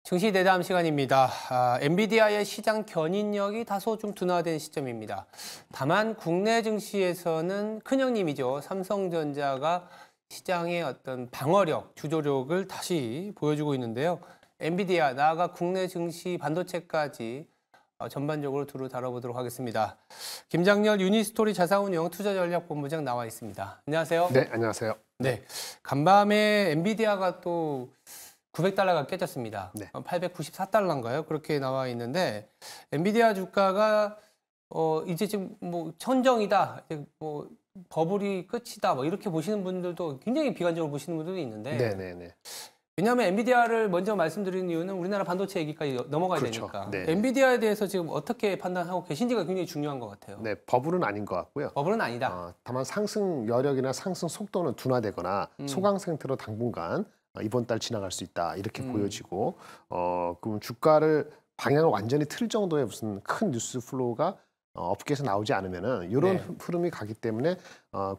증시 대담 시간입니다. 엔비디아의 시장 견인력이 다소 좀 둔화된 시점입니다. 다만 국내 증시에서는 큰형님이죠. 삼성전자가 시장의 어떤 방어력, 주도력을 다시 보여주고 있는데요. 엔비디아, 나아가 국내 증시 반도체까지 전반적으로 두루 다뤄보도록 하겠습니다. 김장렬 유니스토리 자산운용 투자전략본부장 나와 있습니다. 안녕하세요. 네, 안녕하세요. 네, 간밤에 엔비디아가 또 $900가 깨졌습니다. 네. 894달러인가요? 그렇게 나와 있는데 엔비디아 주가가 이제 지금 뭐 천정이다, 이제 뭐 버블이 끝이다, 뭐 이렇게 보시는 분들도 굉장히 비관적으로 보시는 분들도 있는데. 네네네. 왜냐하면 엔비디아를 먼저 말씀드리는 이유는 우리나라 반도체 얘기까지 넘어가야 그렇죠. 되니까. 네. 엔비디아에 대해서 지금 어떻게 판단하고 계신지가 굉장히 중요한 것 같아요. 네, 버블은 아닌 것 같고요. 버블은 아니다. 다만 상승 여력이나 상승 속도는 둔화되거나 소강 상태로 당분간 이번 달 지나갈 수 있다 이렇게 보여지고, 그럼 주가를 방향을 완전히 틀 정도의 무슨 큰 뉴스 플로우가 업계에서 나오지 않으면은 이런 흐름이 가기 때문에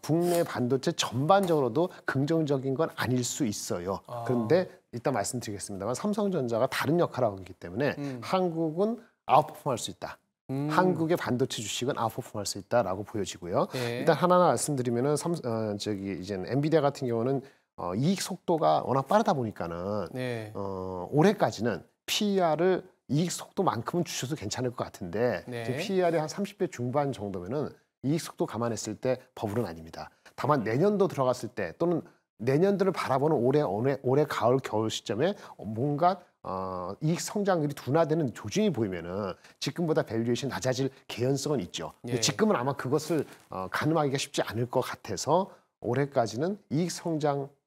국내 반도체 전반적으로도 긍정적인 건 아닐 수 있어요. 그런데 일단 말씀드리겠습니다만 삼성전자가 다른 역할을 하고 있기 때문에 한국은 아웃퍼폼할 수 있다. 한국의 반도체 주식은 아웃퍼폼할 수 있다라고 보여지고요. 네. 일단 하나하나 말씀드리면은 이제 엔비디아 같은 경우는 이익 속도가 워낙 빠르다 보니까는 네. 올해까지는 PER을 이익 속도만큼은 주셔도 괜찮을 것 같은데, 네. 지금 PER이 한 30배 중반 정도면은 이익 속도 감안했을 때 버블은 아닙니다. 다만 내년도 들어갔을 때 또는 내년도를 바라보는 올해 가을 겨울 시점에 뭔가 이익 성장률이 둔화되는 조짐이 보이면은 지금보다 밸류에이션 낮아질 개연성은 있죠. 근데 지금은 아마 그것을 가늠하기가 쉽지 않을 것 같아서 올해까지는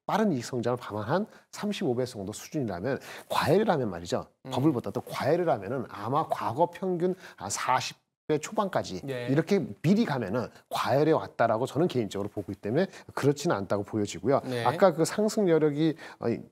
빠른 이익 성장을 감안한 35배 정도 수준이라면, 과열이라면 말이죠. 버블보다 더 과열을 하면은 아마 과거 평균 40배 초반까지 이렇게 미리 가면은 과열에 왔다라고 저는 개인적으로 보고 있기 때문에 그렇지는 않다고 보여지고요. 네. 아까 그 상승 여력이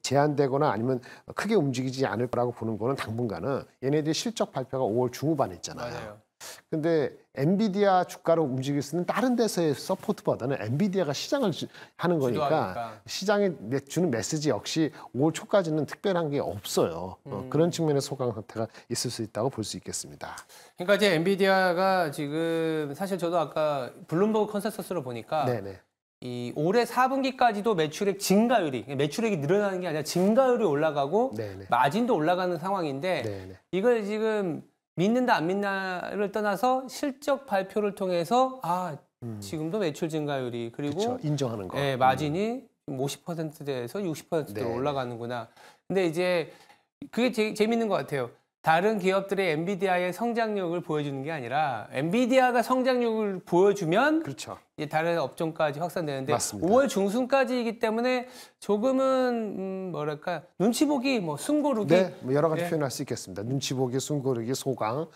제한되거나 아니면 크게 움직이지 않을 거라고 보는 거는 당분간은 얘네들이 실적 발표가 5월 중후반에 있잖아요. 맞아요. 근데 엔비디아 주가로 움직일 수 있는 다른 데서의 서포트보다는 엔비디아가 시장을 하는 거니까 주도하니까. 시장에 주는 메시지 역시 5월 초까지는 특별한 게 없어요. 그런 측면의 소강 상태가 있을 수 있다고 볼 수 있겠습니다. 그러니까 이제 엔비디아가 지금 사실 저도 아까 블룸버그 컨센서스로 보니까 네네. 이 올해 4분기까지도 매출액 증가율이, 매출액이 늘어나는 게 아니라 증가율이 올라가고 네네. 마진도 올라가는 상황인데, 네네. 이걸 지금 믿는다 안 믿나를 떠나서 실적 발표를 통해서 지금도 매출 증가율이, 그리고 그쵸, 인정하는 거. 마진이 50%대에서 60%로 네. 올라가는구나. 근데 이제 그게 재밌는 것 같아요. 다른 기업들의 엔비디아의 성장력을 보여주는 게 아니라 엔비디아가 성장력을 보여주면 그렇죠. 이제 다른 업종까지 확산되는데, 맞습니다. 5월 중순까지이기 때문에 조금은 뭐랄까, 눈치 보기, 뭐 숨고르기. 네, 뭐 여러 가지 표현할 수 있겠습니다. 눈치 보기, 숨고르기, 소강,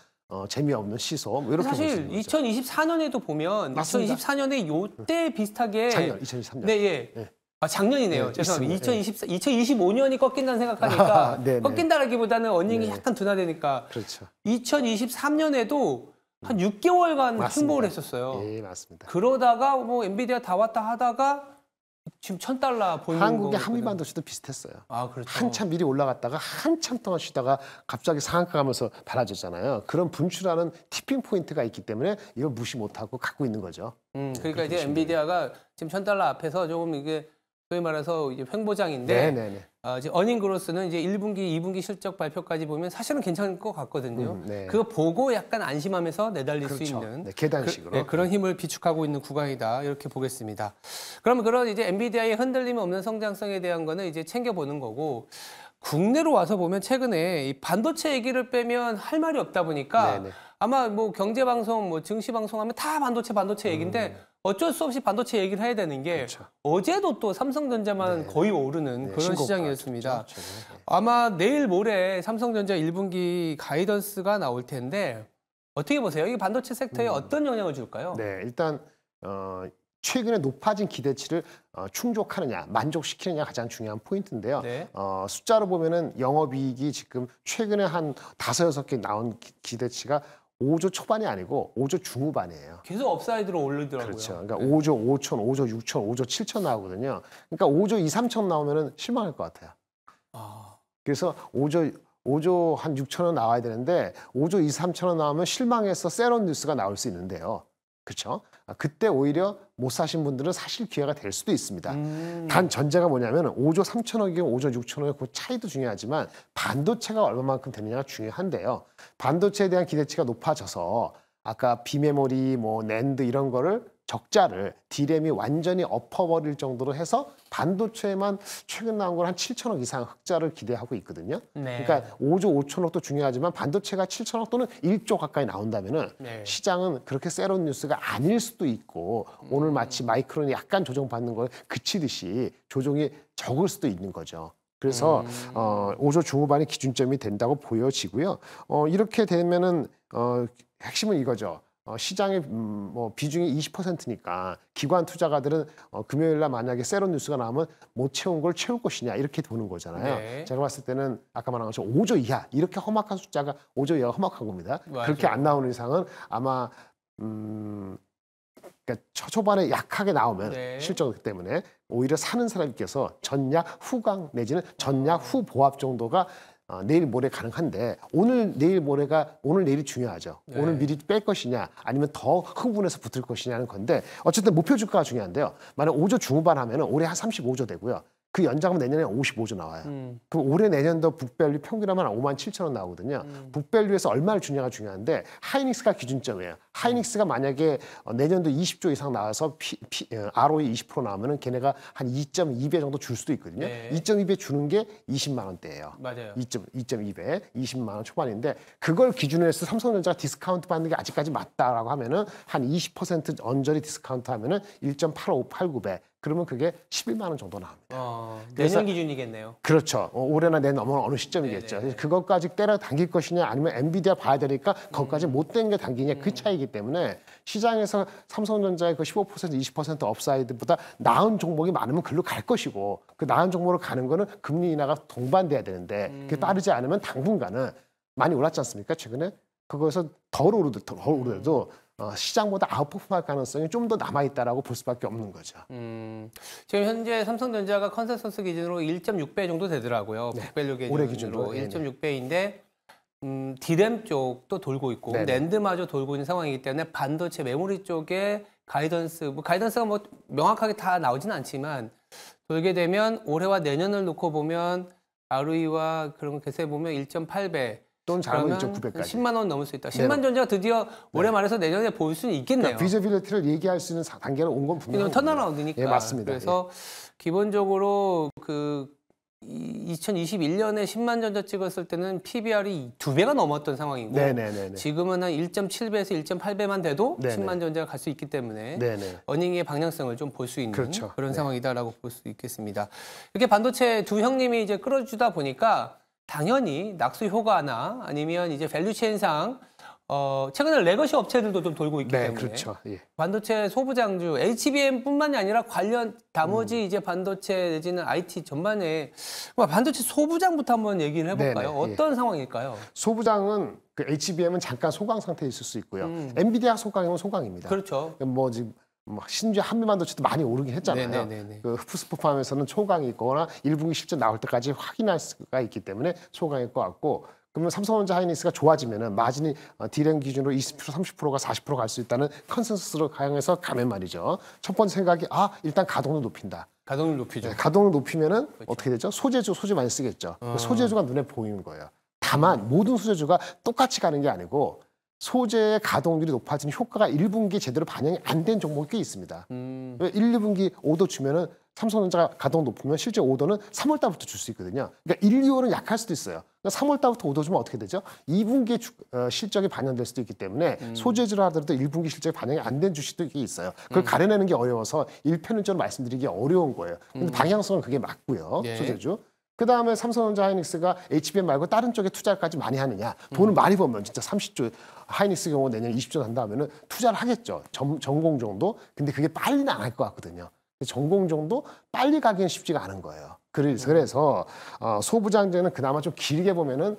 재미없는 시소, 뭐 이렇게 볼 수 사실 있는 거죠. 2024년에도 보면 맞습니다. 2024년에 요때 비슷하게 작년 2023년. 네, 예. 네. 작년이네요. 네, 죄송합니다. 있습니다. 2025년이 꺾인다는 생각하니까 네네. 꺾인다라기보다는 어닝이 네. 약간 둔화되니까 그렇죠. 2023년에도 한 6개월간 맞습니다. 횡보를 했었어요. 예, 맞습니다. 그러다가 뭐 엔비디아 다 왔다 하다가 지금 $1,000 보이는 거. 한국의 한미반도체도 비슷했어요. 그렇죠. 한참 미리 올라갔다가 한참 동안 쉬다가 갑자기 상한가 가면서 달라졌잖아요. 그런 분출하는 티핑 포인트가 있기 때문에 이걸 무시 못하고 갖고 있는 거죠. 그러니까 이제 엔비디아가 지금 $1,000 앞에서 조금 이게 소위 말해서 이제 횡보장인데, 네네네. 이제 어닝 그로스는 이제 1분기, 2분기 실적 발표까지 보면 사실은 괜찮을 것 같거든요. 네. 그거 보고 약간 안심하면서 내달릴 수 그렇죠. 있는 네, 계단식으로. 그런 힘을 비축하고 있는 구간이다, 이렇게 보겠습니다. 그러면 그런 이제 엔비디아의 흔들림 없는 성장성에 대한 거는 이제 챙겨보는 거고, 국내로 와서 보면 최근에 이 반도체 얘기를 빼면 할 말이 없다 보니까 네네. 아마 뭐 경제방송, 뭐 증시방송 하면 다 반도체 얘기인데 어쩔 수 없이 반도체 얘기를 해야 되는 게, 그렇죠. 어제도 또 삼성전자만 네. 거의 오르는 네, 그런 신고가 시장이었습니다. 됐죠, 최근에. 아마 내일 모레 삼성전자 1분기 가이던스가 나올 텐데 어떻게 보세요? 이게 반도체 섹터에 어떤 영향을 줄까요? 네, 일단 최근에 높아진 기대치를 충족하느냐, 만족시키느냐 가장 중요한 포인트인데요. 네. 숫자로 보면은 영업이익이 지금 최근에 한 5-6개 나온 기대치가 5조 초반이 아니고 5조 중후반이에요. 계속 업사이드로 오르더라고요. 그렇죠. 그러니까 5조 5천, 5조 6천, 5조 7천 나오거든요. 그러니까 5조 2, 3천 나오면은 실망할 것 같아요. 그래서 5조 5조 한 6천 원 나와야 되는데 5조 2, 3천 원 나오면 실망해서 세런 뉴스가 나올 수 있는데요. 그렇죠? 그때 오히려 못 사신 분들은 사실 기회가 될 수도 있습니다. 단 전제가 뭐냐면 5조 3천억이고 5조 6천억의 그 차이도 중요하지만 반도체가 얼마만큼 되느냐가 중요한데요. 반도체에 대한 기대치가 높아져서 아까 비메모리, 뭐 낸드 이런 거를 적자를 D램이 완전히 엎어버릴 정도로 해서 반도체에만 최근 나온 건 한 7천억 이상 흑자를 기대하고 있거든요. 네. 그러니까 5조 5천억도 중요하지만 반도체가 7천억 또는 1조 가까이 나온다면은 네. 시장은 그렇게 세론 뉴스가 아닐 수도 있고 오늘 마치 마이크론이 약간 조정받는 걸 그치듯이 조정이 적을 수도 있는 거죠. 그래서 5조 중후반이 기준점이 된다고 보여지고요. 이렇게 되면은 핵심은 이거죠. 시장의 뭐 비중이 20%니까 기관 투자가들은 금요일 날 만약에 세론 뉴스가 나오면 못 채운 걸 채울 것이냐 이렇게 보는 거잖아요. 네. 제가 봤을 때는 아까 말한 것처럼 5조 이하 이렇게 험악한 숫자가 5조 이하가 험악한 겁니다. 맞아요. 그렇게 안 나오는 이상은 아마 그러니까 초반에 약하게 나오면 네. 실적 때문에 오히려 사는 사람께서 전약 후강 내지는 전약 후보합 정도가 내일 모레 가능한데 오늘 내일 모레가 오늘 내일이 중요하죠. 네. 오늘 미리 뺄 것이냐 아니면 더 흥분해서 붙을 것이냐는 건데 어쨌든 목표 주가가 중요한데요. 만약 5조 중후반 하면은 올해 한 35조 되고요. 그 연장하면 내년에 55조 나와요. 그럼 올해 내년도 북밸류 평균하면 5만 7천 원 나오거든요. 북밸류에서 얼마를 주냐가 중요한데 하이닉스가 기준점이에요. 하이닉스가 만약에 내년도 20조 이상 나와서 ROE 20% 나오면은 걔네가 한 2.2배 정도 줄 수도 있거든요. 네. 2.2배 주는 게 20만 원대예요. 맞아요. 2.2배, 20만 원 초반인데 그걸 기준으로 해서 삼성전자가 디스카운트 받는 게 아직까지 맞다라고 하면은 한 20% 언저리 디스카운트 하면은 1.8589배. 그러면 그게 11만 원 정도 나옵니다. 그래서- 내년 기준이겠네요. 그렇죠. 올해나 내년 어느 시점이겠죠. 네네. 그것까지 때려 당길 것이냐 아니면 엔비디아 봐야 되니까 그것까지 못 된 게 당기냐 그 차이기 때문에 시장에서 삼성전자의 그 15% 20% 업사이드보다 나은 종목이 많으면 글로 갈 것이고 그 나은 종목으로 가는 거는 금리 인하가 동반돼야 되는데 그게 따르지 않으면 당분간은 많이 올랐지 않습니까? 최근에 그거에서 덜 오르더라도 시장보다 아웃퍼폼할 가능성이 좀 더 남아있다라고 볼 수밖에 없는 거죠. 지금 현재 삼성전자가 컨센서스 기준으로 1.6배 정도 되더라고요. 네. 북밸류 올해 기준으로 기준으로. 1.6배인데 D램 쪽도 돌고 있고 네네. 낸드마저 돌고 있는 상황이기 때문에 반도체 메모리 쪽에 가이던스가 뭐 명확하게 다 나오지는 않지만 돌게 되면 올해와 내년을 놓고 보면 ROE와 그런 거 계산해 보면 1.8배 또는 잘하면 그러면 2.9배까지. 10만 원 넘을 수 있다. 네. 10만 전자가 드디어 올해 말해서 내년에 볼 수는 있겠네요. 그러니까 비저빌리티를 얘기할 수 있는 단계로 온 건 분명한 왜냐면 턴어라운드니까. 예, 맞습니다. 그래서 기본적으로 그 2021년에 10만 전자 찍었을 때는 PBR이 2배가 넘었던 상황이고 네네네. 지금은 한 1.7배에서 1.8배만 돼도 네네. 10만 전자가 갈 수 있기 때문에 네네. 어닝의 방향성을 좀 볼 수 있는 그렇죠. 그런 네. 상황이다라고 볼 수 있겠습니다. 이렇게 반도체 두 형님이 이제 끌어주다 보니까 당연히 낙수 효과나 아니면 이제 밸류체인상 최근에 레거시 업체들도 좀 돌고 있기 네, 때문에 그렇죠. 예. 반도체 소부장주 HBM뿐만이 아니라 관련 나머지 이제 반도체 내지는 IT 전반에 반도체 소부장부터 한번 얘기를 해볼까요? 네네, 예. 어떤 상황일까요? 소부장은 그 HBM은 잠깐 소강 상태에 있을 수 있고요. 엔비디아 소강이면 소강입니다. 그렇죠. 뭐 지금 심지어 한미반도체도 많이 오르긴 했잖아요. 네네네네. 그 흡스포팜에서는 초강이 있거나 1분기 실적 나올 때까지 확인할 수가 있기 때문에 소강일 것 같고 그러면 삼성전자 하이닉스가 좋아지면은 마진이 D램 기준으로 20% 30%가 40% 갈 수 있다는 컨센서스로 가양해서 가면 말이죠. 첫 번째 생각이 일단 가동을 높인다. 가동률 높이죠. 네, 가동을 높이면은 그렇죠. 어떻게 되죠? 소재 많이 쓰겠죠. 소재주가 눈에 보이는 거예요. 다만 모든 소재주가 똑같이 가는 게 아니고 소재의 가동률이 높아지는 효과가 1분기에 제대로 반영이 안 된 종목이 꽤 있습니다. 1, 2분기 오더 주면은 삼성전자가 가동 높으면 실제 오더는 3월 달부터 줄 수 있거든요. 그러니까 1, 2월은 약할 수도 있어요. 그러니까 3월 달부터 오더 주면 어떻게 되죠? 2분기에 실적이 반영될 수도 있기 때문에 소재주를 하더라도 1분기 실적이 반영이 안 된 주식도 있어요. 그걸 가려내는 게 어려워서 1편은점 말씀드리기 어려운 거예요. 근데 방향성은 그게 맞고요. 네. 소재주. 그다음에 삼성전자 하이닉스가 HBM 말고 다른 쪽에 투자까지 많이 하느냐. 돈을 많이 벌면 진짜 30조 하이닉스 경우 내년 20조 한다면은 투자를 하겠죠. 전공 정도. 근데 그게 빨리는 안 할 것 같거든요. 전공 정도 빨리 가기는 쉽지가 않은 거예요. 그래서 소부장제는 그나마 좀 길게 보면은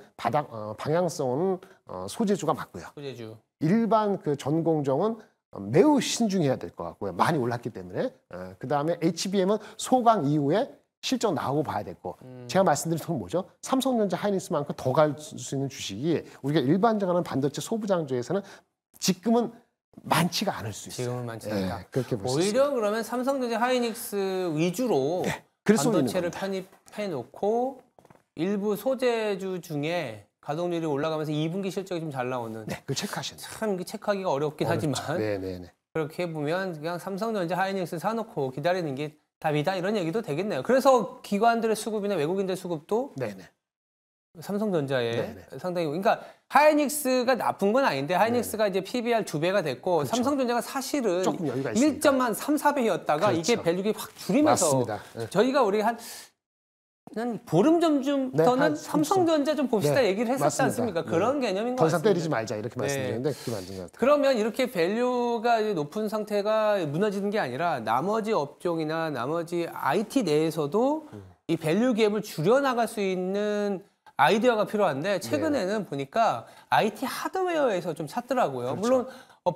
방향성은 소재주가 맞고요. 소재주. 일반 그 전공정은 매우 신중해야 될 것 같고요. 많이 올랐기 때문에. 그다음에 HBM은 소강 이후에 실적 나오고 봐야 됐고 제가 말씀드린 건 뭐죠? 삼성전자 하이닉스만큼 더 갈 수 있는 주식이 우리가 일반적인 반도체 소부장주에서는 지금은 많지가 않을 수 있어요. 지금은 많지 않다. 그렇게 볼 수 있어요. 오히려 그러면 삼성전자 하이닉스 위주로 그래서 반도체를 편입해 놓고 일부 소재주 중에 가동률이 올라가면서 2분기 실적이 좀 잘 나오는. 네, 그 체크하시는. 참 체크하기가 어렵긴 하지만 네네네. 그렇게 보면 그냥 삼성전자 하이닉스 사놓고 기다리는 게 답이다 이런 얘기도 되겠네요. 그래서 기관들의 수급이나 외국인들 수급도 네네. 삼성전자에 네네. 상당히 그러니까 하이닉스가 나쁜 건 아닌데 하이닉스가 이제 PBR 2배가 됐고 그렇죠. 삼성전자가 사실은 조금 여유가 있습니다. 1.3, 4배였다가 그렇죠. 이게 밸류가 확 줄이면서 맞습니다. 네. 저희가 우리 한 보름 네, 전부터는 한 삼성전자 좀 봅시다 네, 얘기를 했었지 맞습니다. 않습니까? 네. 그런 개념인 것 더 이상 같습니다. 때리지 말자 이렇게 말씀드렸는데 그게 맞는 것 같아요. 그러면 이렇게 밸류가 높은 상태가 무너지는 게 아니라 나머지 업종이나 나머지 IT 내에서도 이 밸류 갭을 줄여나갈 수 있는 아이디어가 필요한데 최근에는 보니까 IT 하드웨어에서 좀 찾더라고요. 그렇죠. 물론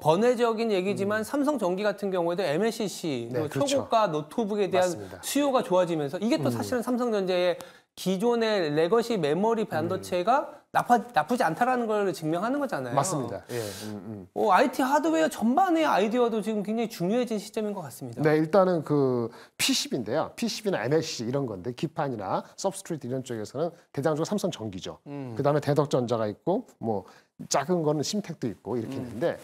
번외적인 얘기지만 삼성전기 같은 경우에도 MLCC, 네, 그렇죠. 초고가 노트북에 대한 맞습니다. 수요가 좋아지면서 이게 또 사실은 삼성전자의 기존의 레거시 메모리 반도체가 나쁘지 않다라는 걸 증명하는 거잖아요. 맞습니다. 예. IT 하드웨어 전반의 아이디어도 지금 굉장히 중요해진 시점인 것 같습니다. 네, 일단은 그 PCB인데요. PCB나 MLCC 이런 건데 기판이나 서브스트레이트 이런 쪽에서는 대장주가 삼성전기죠. 그다음에 대덕전자가 있고 뭐 작은 거는 심텍도 있고 이렇게 있는데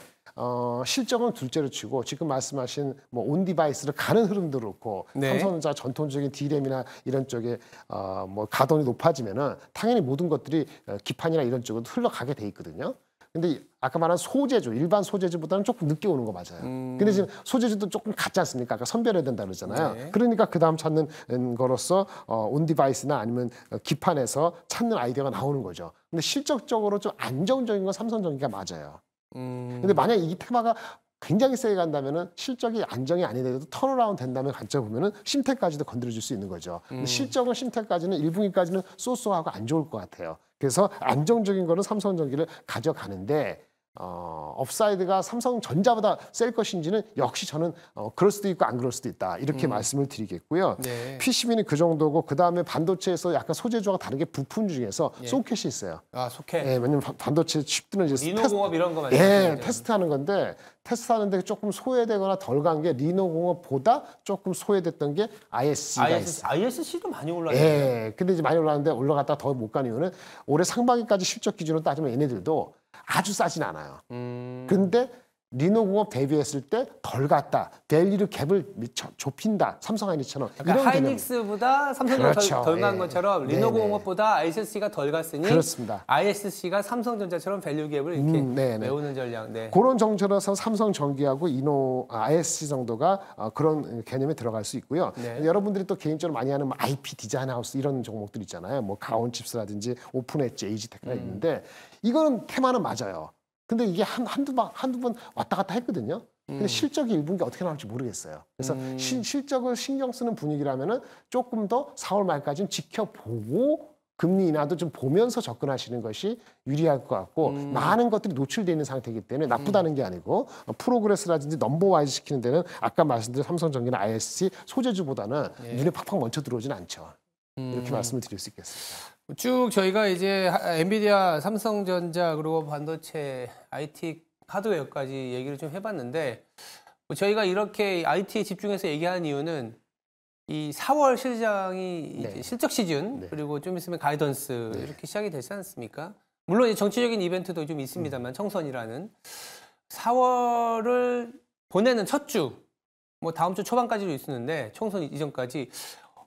실적은 둘째로 치고 지금 말씀하신 뭐 온 디바이스를 가는 흐름도 그렇고 네. 삼성전자 전통적인 D램이나 이런 쪽에 뭐 가동이 높아지면은 당연히 모든 것들이 기판이나 이런 쪽으로 흘러가게 돼 있거든요. 근데 아까 말한 소재주, 일반 소재주보다는 조금 늦게 오는 거 맞아요. 근데 지금 소재주도 조금 같지 않습니까? 아까 선별해야 된다 그러잖아요. 네. 그러니까 그 다음 찾는 거로서 온 디바이스나 아니면 기판에서 찾는 아이디어가 나오는 거죠. 근데 실적적으로 좀 안정적인 건 삼성전기가 맞아요. 근데 만약에 이 테마가 굉장히 세게 간다면은 실적이 안정이 아니더라도 턴어라운드 된다면 관점 보면은 심텍까지도 건드려줄 수 있는 거죠. 근데 실적은 심텍까지는 1분기까지는 쏘쏘하고 안 좋을 것 같아요. 그래서 안정적인 거는 삼성전기를 가져가는데 업사이드가 삼성전자보다 셀 것인지는 역시 저는 그럴 수도 있고 안 그럴 수도 있다 이렇게 말씀을 드리겠고요. 네. PCB는 그 정도고 그 다음에 반도체에서 약간 소재주와 다르게 부품 중에서 소켓이 있어요. 아, 속해. 예, 왜냐면 반도체 칩들은 이제 리노공업 이런 거 예, 말씀하시죠? 테스트하는 건데 테스트하는데 조금 소외되거나 덜 간 게 리노공업보다 조금 소외됐던 게 ISC가 있어요. ISC도 많이 올라요. 예, 근데 이제 많이 올라갔는데 올라갔다 더 못 간 이유는 올해 상반기까지 실적 기준으로 따지면 얘네들도 아주 싸진 않아요. 근데 리노공업 대비했을 때 덜 갔다. 밸류 갭을 좁힌다. 삼성 하이닉스처럼. 그러니까 이런 개념. 하이닉스보다 삼성전자 그렇죠. 덜 간 예. 것처럼 네네. 리노공업보다 ISC가 덜 갔으니 그렇습니다. ISC가 삼성전자처럼 밸류 갭을 이렇게 네네. 메우는 전략. 네. 그런 정도라서 삼성전기하고 ISC 정도가 그런 개념에 들어갈 수 있고요. 네. 여러분들이 또 개인적으로 많이 하는 뭐 IP 디자인 하우스 이런 종목들 있잖아요. 뭐 가온칩스라든지 오픈엣지, 에이지테크가 있는데 이거는 테마는 맞아요. 근데 이게 한두 번 왔다 갔다 했거든요. 근데 실적이 1분기 어떻게 나올지 모르겠어요. 그래서 실적을 신경 쓰는 분위기라면은 조금 더 4월 말까지는 지켜보고 금리 인하도 좀 보면서 접근하시는 것이 유리할 것 같고 많은 것들이 노출되어 있는 상태이기 때문에 나쁘다는 게 아니고 프로그레스라든지 넘버와이즈 시키는 데는 아까 말씀드린 삼성전기나 ISC 소재주보다는 눈에 팍팍 먼저 들어오진 않죠. 이렇게 말씀을 드릴 수 있겠습니다. 쭉 저희가 이제 엔비디아, 삼성전자 그리고 반도체, IT 하드웨어까지 얘기를 좀 해봤는데 저희가 이렇게 IT에 집중해서 얘기하는 이유는 이 4월 시장이 네. 이제 실적 시즌 네. 그리고 좀 있으면 가이던스 이렇게 시작이 되지 않습니까? 물론 이제 정치적인 이벤트도 좀 있습니다만 총선이라는 4월을 보내는 첫 주, 뭐 다음 주 초반까지도 있었는데 총선 이전까지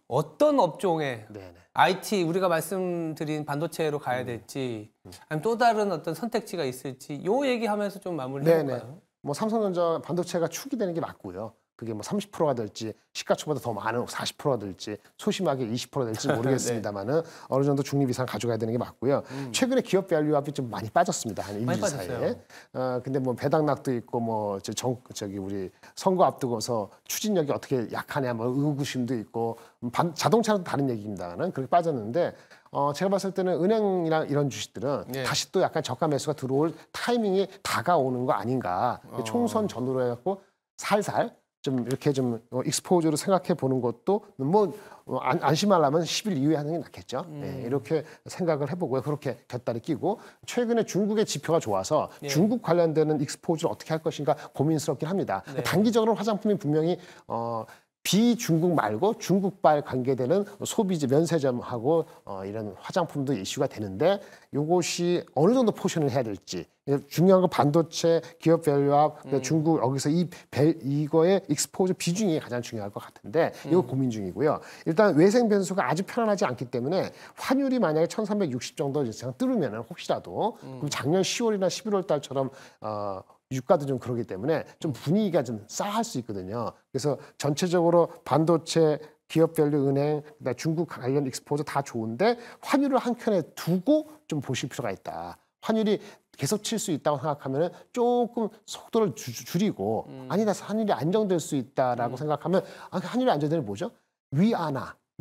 어떤 업종에 네네. IT 우리가 말씀드린 반도체로 가야 될지 아니면 또 다른 어떤 선택지가 있을지 요 얘기하면서 좀 마무리해볼까요? 뭐 삼성전자 반도체가 축이 되는 게 맞고요. 그게 뭐 30%가 될지 시가총보다 더 많은 40%가 될지 소심하게 20%가 될지 모르겠습니다만은 어느 정도 중립 이상 가져가야 되는 게 맞고요. 최근에 기업 밸류압이 좀 많이 빠졌습니다. 한 1, 많이 2주 사이에. 빠졌어요. 근데 뭐 배당락도 있고 뭐 저기 우리 선거 앞두고서 추진력이 어떻게 약하냐 뭐 의구심도 있고 자동차는 다른 얘기입니다만 그렇게 빠졌는데 제가 봤을 때는 은행이나 이런 주식들은 네. 다시 또 약간 저가 매수가 들어올 타이밍이 다가오는 거 아닌가. 총선 전후로 해갖고 살살 좀 이렇게 좀 익스포저로 생각해 보는 것도 뭐 안심하려면 10일 이후에 하는 게 낫겠죠. 네, 이렇게 생각을 해보고요. 그렇게 곁다리 끼고 최근에 중국의 지표가 좋아서 중국 관련되는 익스포저를 어떻게 할 것인가 고민스럽긴 합니다. 네. 단기적으로 화장품이 분명히 비중국 말고 중국발 관계되는 소비재 면세점하고 이런 화장품도 이슈가 되는데 이것이 어느 정도 포션을 해야 될지 중요한 건 반도체 기업 밸류업 중국 여기서 이거의 익스포저 비중이 가장 중요할 것 같은데 이거 고민 중이고요. 일단 외생 변수가 아주 편안하지 않기 때문에 환율이 만약에 1360 정도 이상 뚫으면은 혹시라도 그럼 작년 10월이나 11월 달처럼 유가도 좀 그러기 때문에 좀 분위기가 좀 싸할 수 있거든요. 그래서 전체적으로 반도체, 기업별로 은행, 그다음에 중국 관련 익스포저 다 좋은데 환율을 한 켠에 두고 좀 보실 필요가 있다. 환율이 계속 칠 수 있다고 생각하면 조금 속도를 줄이고 아니다 환율이 안정될 수 있다라고 생각하면 환율이 안정되는 뭐죠?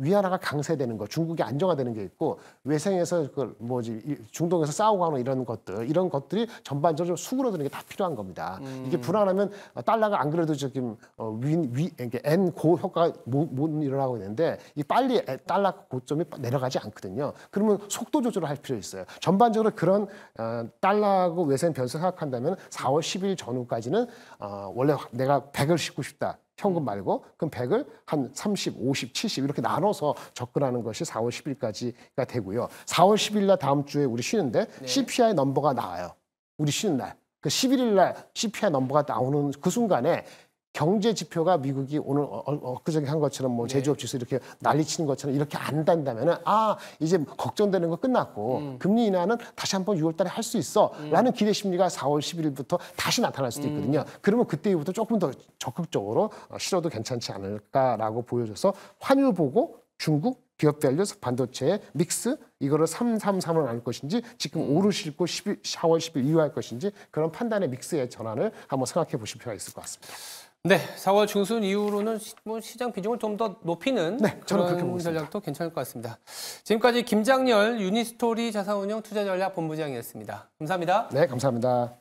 위안화가 강세되는 거, 중국이 안정화되는 게 있고 외생에서 중동에서 싸우고 하는 이런 것들이 전반적으로 수그러드는 게 다 필요한 겁니다. 이게 불안하면 달러가 안 그래도 지금 N-고 효과가 못 일어나고 있는데 이 빨리 달러 고점이 내려가지 않거든요. 그러면 속도 조절을 할 필요 있어요. 전반적으로 그런 달러하고 외생 변수 생각한다면 4월 10일 전후까지는 원래 내가 100을 싣고 싶다. 현금 말고 그럼 100을 한 30, 50, 70 이렇게 나눠서 접근하는 것이 4월 10일까지가 되고요. 4월 10일 날 다음 주에 우리 쉬는데 CPI 넘버가 나와요. 우리 쉬는 날. 그 11일 날 CPI 넘버가 나오는 그 순간에 경제 지표가 미국이 오늘 엊그저께 한 것처럼 뭐 제조업 지수 이렇게 난리치는 것처럼 이렇게 안 단다면은 이제 걱정되는 거 끝났고 금리 인하는 다시 한번 6월 달에 할 수 있어라는 기대 심리가 4월 11일부터 다시 나타날 수도 있거든요. 그러면 그때부터 조금 더 적극적으로 실어도 괜찮지 않을까라고 보여줘서 환율 보고 중국 기업 밸류 반도체의 믹스 이거를 333을 나눌 것인지 지금 5를 싣고 4월 10일 이후 할 것인지 그런 판단의 믹스의 전환을 한번 생각해 보실 필요가 있을 것 같습니다. 네, 4월 중순 이후로는 시장 비중을 좀 더 높이는 저는 그렇게 그런 보고 전략도 괜찮을 것 같습니다. 지금까지 김장렬 유니스토리 자산운용 투자전략본부장이었습니다. 감사합니다. 네, 감사합니다.